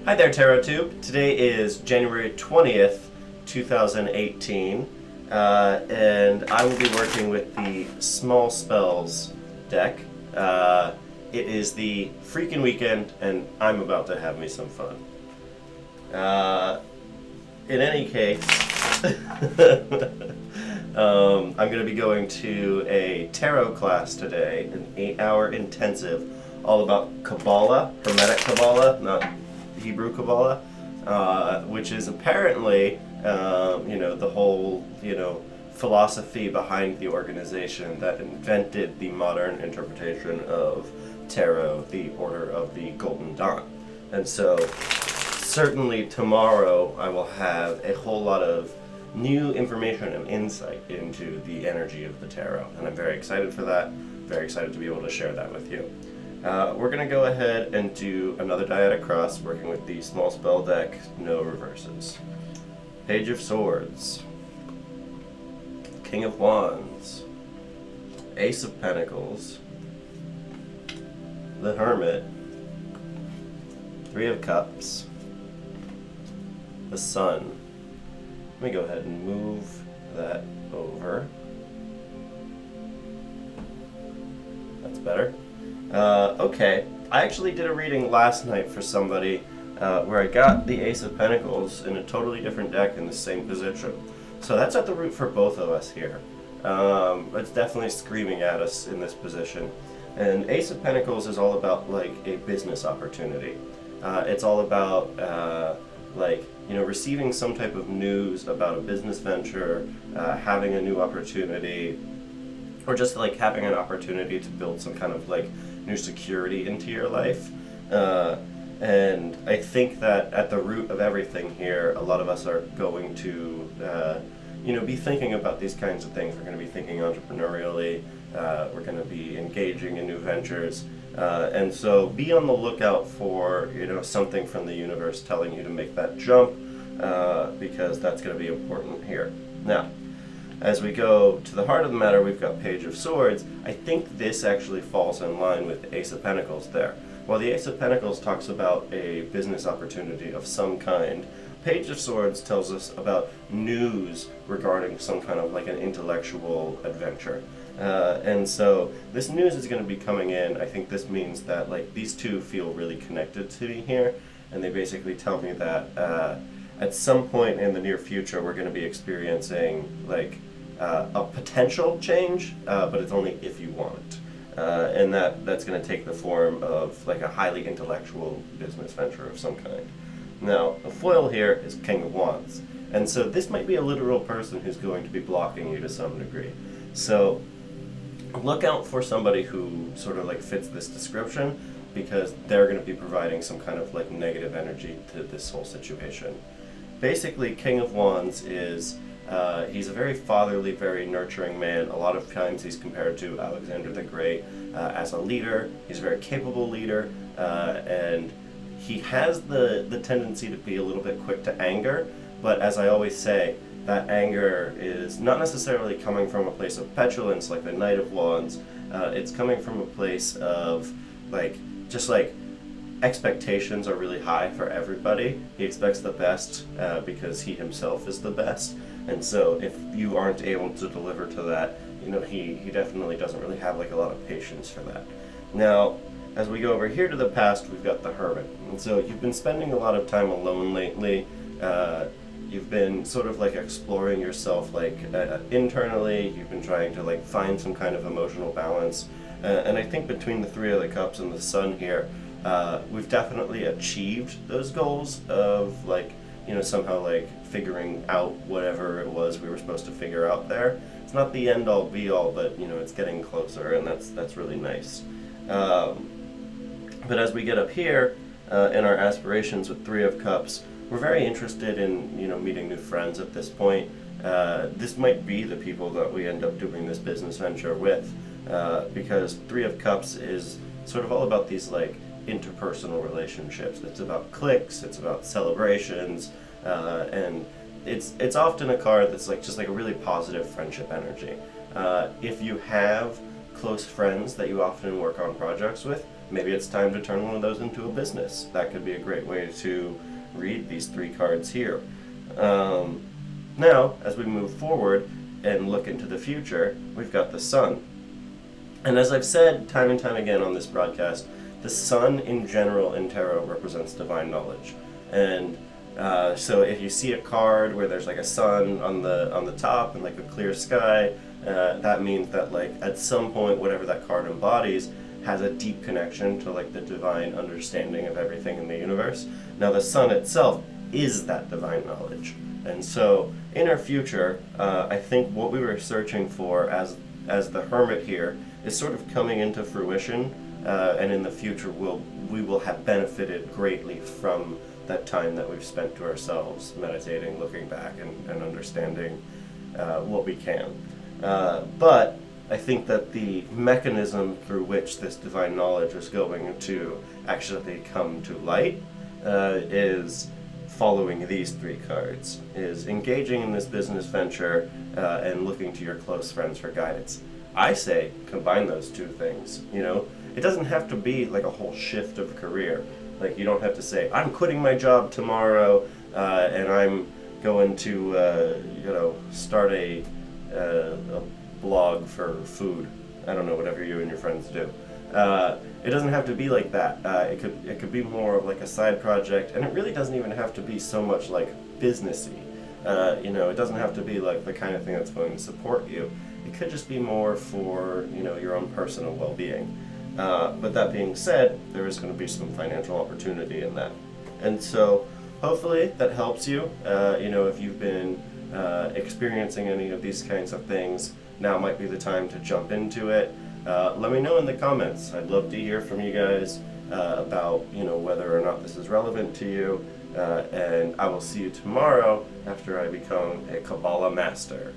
Hi there, Tarot Tube. Today is January 20th, 2018, and I will be working with the Small Spells deck. It is the freaking weekend, and I'm about to have me some fun. In any case, I'm going to be going to a tarot class today, an 8-hour intensive, all about Kabbalah, Hermetic Kabbalah, not Hebrew Kabbalah, which is apparently, the whole, philosophy behind the organization that invented the modern interpretation of tarot, the Order of the Golden Dawn. And so, certainly tomorrow I will have a whole lot of new information and insight into the energy of the tarot, and I'm very excited for that, very excited to be able to share that with you. We're going to go ahead and do another Dyadic Cross, working with the Small Spell deck, no reverses. Page of Swords, King of Wands, Ace of Pentacles, the Hermit, Three of Cups, the Sun. Let me go ahead and move that over. That's better. Okay, I actually did a reading last night for somebody where I got the Ace of Pentacles in a totally different deck in the same position. So that's at the root for both of us here. It's definitely screaming at us in this position. And Ace of Pentacles is all about like a business opportunity. It's all about receiving some type of news about a business venture, having a new opportunity, or just like having an opportunity to build some kind of like new security into your life. And I think that at the root of everything here, a lot of us are going to, be thinking about these kinds of things. We're going to be thinking entrepreneurially. We're going to be engaging in new ventures. And so be on the lookout for, something from the universe telling you to make that jump, because that's going to be important here. Now, as we go to the heart of the matter, we've got Page of Swords. I think this actually falls in line with the Ace of Pentacles there. While the Ace of Pentacles talks about a business opportunity of some kind, Page of Swords tells us about news regarding some kind of like an intellectual adventure. And so this news is going to be coming in. I think this means that like these two feel really connected to me here, and they basically tell me that at some point in the near future we're going to be experiencing like a potential change, but it's only if you want it. And that's going to take the form of like a highly intellectual business venture of some kind. Now, the foil here is King of Wands, and so this might be a literal person who's going to be blocking you to some degree. So look out for somebody who sort of like fits this description, because they're going to be providing some kind of like negative energy to this whole situation. Basically, King of Wands is he's a very fatherly, very nurturing man. A lot of times he's compared to Alexander the Great as a leader. He's a very capable leader, and he has the tendency to be a little bit quick to anger, but as I always say, that anger is not necessarily coming from a place of petulance like the Knight of Wands. It's coming from a place of just expectations are really high for everybody. He expects the best because he himself is the best. And so if you aren't able to deliver to that, he definitely doesn't really have like a lot of patience for that. Now, as we go over here to the past, we've got the Hermit. And so you've been spending a lot of time alone lately. You've been sort of like exploring yourself internally. You've been trying to like find some kind of emotional balance. And I think between the Three of the Cups and the Sun here, we've definitely achieved those goals of somehow figuring out whatever it was we were supposed to figure out there. It's not the end all be all, but it's getting closer, and that's really nice. But as we get up here in our aspirations with Three of Cups, we're very interested in meeting new friends at this point. This might be the people that we end up doing this business venture with, because Three of Cups is sort of all about these interpersonal relationships. It's about cliques, it's about celebrations, and it's often a card that's just a really positive friendship energy. If you have close friends that you often work on projects with, maybe it's time to turn one of those into a business. That could be a great way to read these 3 cards here. Now, as we move forward and look into the future, we've got the Sun. And as I've said time and time again on this broadcast, the Sun in general in tarot represents divine knowledge. And so if you see a card where there's like a sun on the top and like a clear sky, that means that like at some point whatever that card embodies has a deep connection to like the divine understanding of everything in the universe. Now the Sun itself is that divine knowledge. And so in our future, I think what we were searching for as the Hermit here is sort of coming into fruition, and in the future we will have benefited greatly from that time that we've spent to ourselves, meditating, looking back, and understanding what we can. But I think that the mechanism through which this divine knowledge is going to actually come to light is following these 3 cards, is engaging in this business venture and looking to your close friends for guidance. I say combine those 2 things, you know? It doesn't have to be like a whole shift of career. Like you don't have to say, I'm quitting my job tomorrow and I'm going to, you know, start a blog for food. I don't know, whatever you and your friends do. It doesn't have to be like that. It could be more of like a side project, and it really doesn't even have to be so much like businessy. You know, it doesn't have to be like the kind of thing that's going to support you. It could just be more for, you know, your own personal well-being. But that being said, there is going to be some financial opportunity in that. And so hopefully that helps you. You know, if you've been experiencing any of these kinds of things, now might be the time to jump into it. Let me know in the comments. I'd love to hear from you guys about, you know, whether or not this is relevant to you. And I will see you tomorrow after I become a Kabbalah master.